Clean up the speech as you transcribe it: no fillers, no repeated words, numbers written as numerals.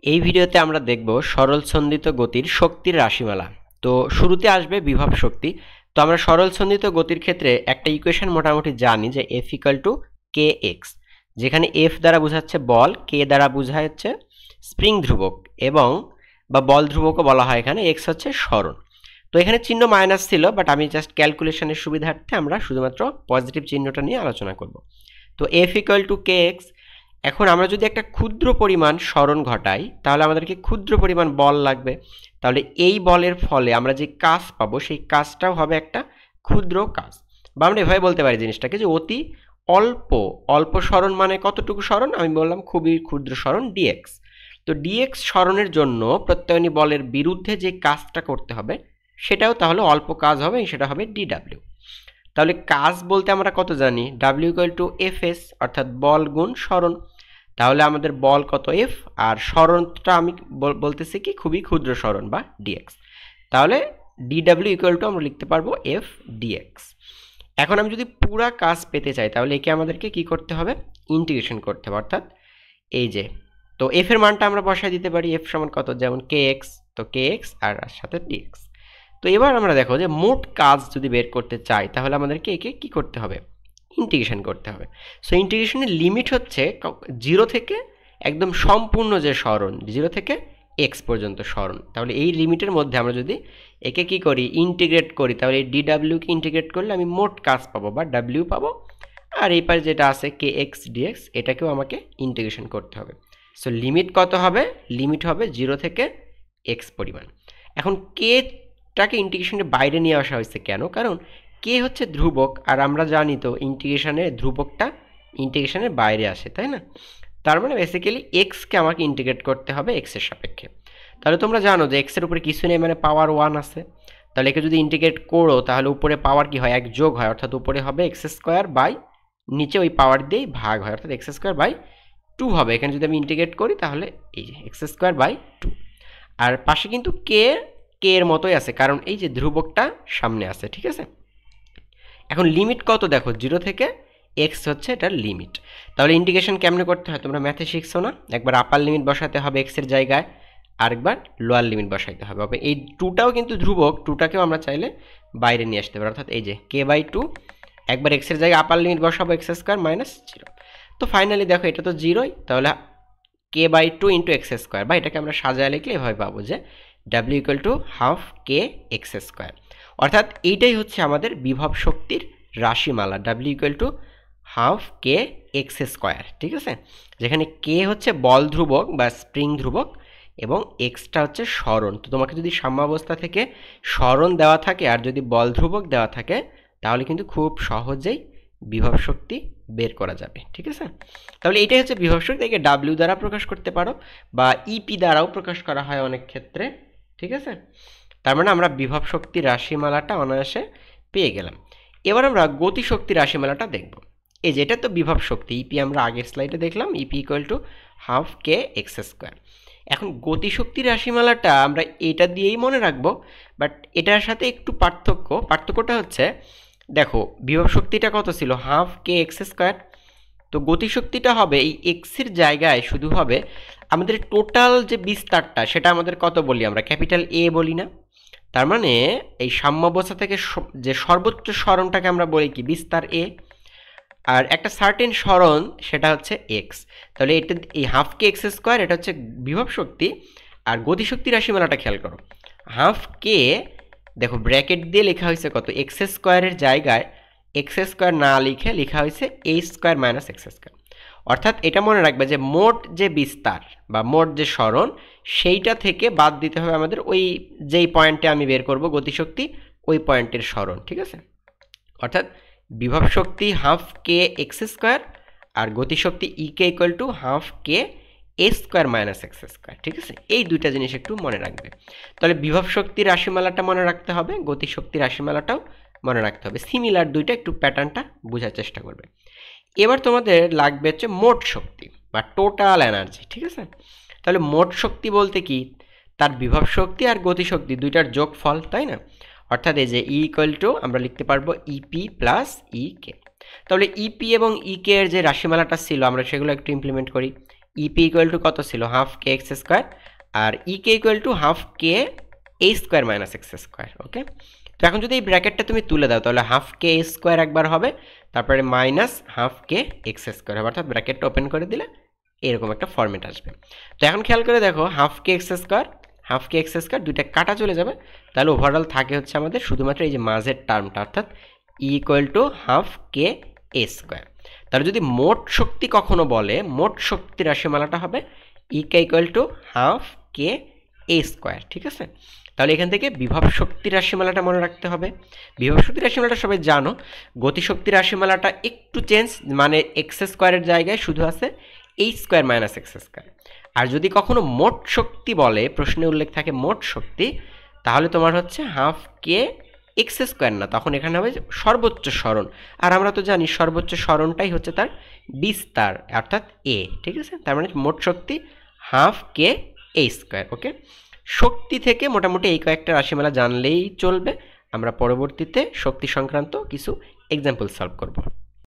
এই ভিডিওতে আমরা দেখব সরল ছন্দিত গতির শক্তির রাশিমালা। তো শুরুতে আসবে বিভব শক্তি। তো আমরা সরল ছন্দিত গতির ক্ষেত্রে একটা ইকুয়েশন মোটামুটি জানি যে F = kx, যেখানে F দ্বারা বোঝাচ্ছে বল, k দ্বারা বোঝাচ্ছে স্প্রিং ধ্রুবক এবং বা বল ধ্রুবকও বলা হয়, এখানে x হচ্ছে সরণ। তো এখানে চিহ্ন মাইনাস ছিল, বাট আমি জাস্ট ক্যালকুলেশনের সুবিধার্থে আমরা শুধুমাত্র পজিটিভ চিহ্নটা নিয়ে আলোচনা করব। তো F = kx। এখন আমরা যদি একটা ক্ষুদ্র পরিমাণ সরণ ঘটাই তাহলে আমাদেরকে ক্ষুদ্র পরিমাণ বল লাগবে। তাহলে এই বলের ফলে আমরা যে কাজ পাবো সেই কাজটাও হবে একটা ক্ষুদ্র কাজ, বা আমরা এভাবে বলতে পারি জিনিসটাকে যে অতি অল্প অল্প সরণ মানে কতটুকু সরণ, আমি বললাম খুবই ক্ষুদ্র সরণ dx। তো dx সরণের জন্য প্রত্যয়নী বলের বিরুদ্ধে যে কাজটা করতে হবে সেটাও তাহলে অল্প কাজ হবে, সেটা হবে dw। তাহলে কাজ বলতে আমরা কত জানি, w = fs, অর্থাৎ বল গুণ সরণ। তাহলে আমাদের বল কত f, আর সরণটা আমি বলতেছি কি খুবই ক্ষুদ্র সরণ বা dx। তাহলে dw = আমরা লিখতে পারবো f dx। এখন আমি যদি পুরা কাজ পেতে চাই তাহলে একে আমাদেরকে কি করতে হবে, ইন্টিগ্রেশন করতে হবে। অর্থাৎ এই যে, তো f এর মানটা আমরা বসায় দিতে পারি, f সমান কত, যেমন kx, তো kx আর সাথে dx। তো এবার আমরা দেখো যে মোট কাজ যদি বের করতে চাই তাহলে আমাদেরকে একে কি করতে হবে, ইন্টিগ্রেশন করতে হবে। সো ইন্টিগ্রেশনের লিমিট হচ্ছে 0 থেকে একদম সম্পূর্ণ যে সরণ 0 থেকে x পর্যন্ত সরণ। তাহলে এই লিমিটের মধ্যে আমরা যদি একে কি করি, ইন্টিগ্রেট করি, তাহলে এই dw কে ইন্টিগ্রেট করলে আমি মোট কাজ পাবো বা w পাবো। আর এই পাশে যেটা আছে kx dx, এটাকেও আমাকে ইন্টিগ্রেশন করতে হবে। সো লিমিট কত হবে, লিমিট হবে 0 থেকে x পরিমাণ। এখন কে টাকে ইন্টিগ্রেশনের বাইরে নিয়ে আসা হয়েছে কেন, কারণ কে হচ্ছে ধ্রুবক, আর আমরা জানি তো ইন্টিগ্রেশনের ধ্রুবকটা ইন্টিগ্রেশনের বাইরে আসে, তাই না? তার মানে বেসিক্যালি এক্সকে আমাকে ইন্টিগ্রেট করতে হবে এক্স এর সাপেক্ষে। তাহলে তোমরা জানো যে এক্স এর উপরে কিছু নেই, মানে পাওয়ার 1 আছে। তাহলে একে যদি ইন্টিগ্রেট করো তাহলে উপরে পাওয়ার কি হয়, এক যোগ হয়, অর্থাৎ উপরে হবে x² বাই নিচে ওই পাওয়ার দিয়েই ভাগ হয়, অর্থাৎ x²/2 হবে। এখানে যদি আমি ইন্টিগ্রেট করি তাহলে এই যে x²/2। আর পাশে কিন্তু কে এর মতোই আছে, কারণ এই যে ধ্রুবকটা সামনে আছে, ঠিক আছে? এখন লিমিট কত দেখো, 0 থেকে x হচ্ছে এটার লিমিট। তাহলে ইন্টিগ্রেশন কেমনে করতে হয় তোমরা ম্যাথে শিখছো না, একবার আপার লিমিট বসাতে হবে x এর জায়গায়, আরেকবার লোয়ার লিমিট বসাইতে হবে। এই 2টাও কিন্তু ধ্রুবক, 2টাকেও আমরা চাইলে বাইরে নিয়ে আসতে পারি, অর্থাৎ এই যে k/2, একবার x এর জায়গায় আপার লিমিট বসাবো x² - 0। তো ফাইনালি দেখো এটা তো 0ই, তাহলে k/2 × x², বা এটাকে আমরা সাজায় লিখলে এভাবে পাবো যে w = ½ kx²। অর্থাৎ এইটাই হচ্ছে আমাদের বিভব শক্তির রাশিমালা, w = ½ kx², ঠিক আছে? যেখানে k হচ্ছে বল ধ্রুবক বা স্প্রিং ধ্রুবক এবং এক্সটা হচ্ছে সরণ। তো তোমাকে যদি সাম্যাবস্থা থেকে সরণ দেওয়া থাকে আর যদি বল ধ্রুবক দেওয়া থাকে তাহলে কিন্তু খুব সহজেই বিভব শক্তি বের করা যাবে, ঠিক আছে? তাহলে এটাই হচ্ছে বিভব শক্তি। একে ডাব্লিউ দ্বারা প্রকাশ করতে পারো বা ইপি দ্বারাও প্রকাশ করা হয় অনেক ক্ষেত্রে, ঠিক আছে? তার মানে আমরা বিভব শক্তির রাশিমালাটা অনায়াসে পেয়ে গেলাম। এবার আমরা গতিশক্তির রাশিমালাটা দেখব। এই যেটা তো বিভব শক্তি, ইপি আমরা আগের স্লাইডে দেখলাম, ইপি = ½ kx²। এখন গতিশক্তির রাশিমালাটা আমরা এটা দিয়েই মনে রাখবো, বাট এটার সাথে একটু পার্থক্যটা হচ্ছে, দেখো বিভব শক্তিটা কত ছিল, ½ kx²। তো গতিশক্তিটা হবে এই এক্সের জায়গায় শুধু হবে আমাদের টোটাল যে বিস্তারটা, সেটা আমাদের কত বলি আমরা, ক্যাপিটাল এ বলি না? তার মানে এই সাম্যাবস্থা থেকে যে সর্বোচ্চ সরণটাকে আমরা বলি কি, বিস্তার এ। আর একটা সার্টেন সরণ সেটা হচ্ছে এক্স। তাহলে এটা এই ½ kx², এটা হচ্ছে বিভব শক্তি। আর গতিশক্তির রাশিমালাটা খেয়াল করো, ½ দেখো ব্র্যাকেট দিয়ে লেখা হয়েছে কত, x² এর জায়গায় x² না লিখে লেখা হয়েছে a² - x²। অর্থাৎ এটা মনে রাখবে যে মোট যে বিস্তার বা মোট যে সরণ সেইটা থেকে বাদ দিতে হবে আমাদের ওই যেই পয়েন্টে আমি বের করব গতিশক্তি, ওই পয়েন্টের সরণ, ঠিক আছে? অর্থাৎ বিভব শক্তি ½ kx², আর গতিশক্তি ইকে = ½ a² - x², ঠিক আছে? এই দুইটা জিনিস একটু মনে রাখবে। তাহলে বিভব শক্তির রাশিমালাটা মনে রাখতে হবে, গতিশক্তির রাশিমালাটাও মনে রাখতে হবে। সিমিলার দুইটা, একটু প্যাটার্নটা বোঝার চেষ্টা করবে। এবার তোমাদের লাগবে হচ্ছে মোট শক্তি বা টোটাল এনার্জি, ঠিক আছে? তাহলে মোট শক্তি বলতে কি, তার বিভব শক্তি আর গতিশক্তি দুইটার যোগফল, তাই না? অর্থাৎ এই যে ই = আমরা লিখতে পারবো ইপি + ইকে। তাহলে ইপি এবং ইকে এর যে রাশিমালাটা ছিল আমরা সেগুলো একটু ইমপ্লিমেন্ট করি। ইপি ইকুয়াল টু কত ছিল, হাফ কে এক্স স্কোয়ার, আর ই কে ইকুয়াল টু হাফ কে A square minus X square. Okay, তো এখন যদি এই ব্র্যাকেটটা তুমি তুলে দাও তাহলে হাফ কে এ স্কোয়ার একবার হবে, তারপরে মাইনাস হাফ কে এক্স স্কোয়ার হবে, অর্থাৎ ব্র্যাকেটটা ওপেন করে দিলে এরকম একটা ফর্মেট আসবে। তো এখন খেয়াল করে দেখো, হাফ কে এক্স স্কোয়ার দুইটা কাটা চলে যাবে, তাহলে ওভারঅল থাকে হচ্ছে আমাদের শুধুমাত্র এই যে মাঝের টার্মটা, অর্থাৎ ই ইকুয়াল টু হাফ কে এ স্কোয়ার। তাহলে যদি মোট শক্তি কখনো বলে, মোট শক্তি রাশিমালাটা হবে ই কে ইকুয়াল টু হাফ কে এ স্কোয়ার। ঠিক আছে, তাহলে এখান থেকে বিভব শক্তি রাশিমালাটা মনে রাখতে হবে। বিভব শক্তি রাশিমালাটা সবাই জানো, গতিশক্তি রাশিমালাটা একটু চেঞ্জ, মানে এক্স স্কোয়ারের জায়গায় শুধু আছে H square minus X square. আর যদি কখনো মোট শক্তি বলে, প্রশ্নে উল্লেখ থাকে মোট শক্তি, তাহলে তোমার হচ্ছে হাফ কে এক্স স্কোয়ার না, তখন এখানে হবে সর্বোচ্চ সরণ। আর আমরা তো জানি সর্বোচ্চ সরণটাই হচ্ছে তার বিস্তার, অর্থাৎ এ। ঠিক আছে, তার মানে মোট শক্তি হাফ কে এ স্কোয়ার। ওকে, শক্তি থেকে মোটামুটি এই কয়েকটা রাশিমালা জানলেই চলবে। আমরা পরবর্তীতে শক্তি সংক্রান্ত কিছু এক্সাম্পল সলভ করব।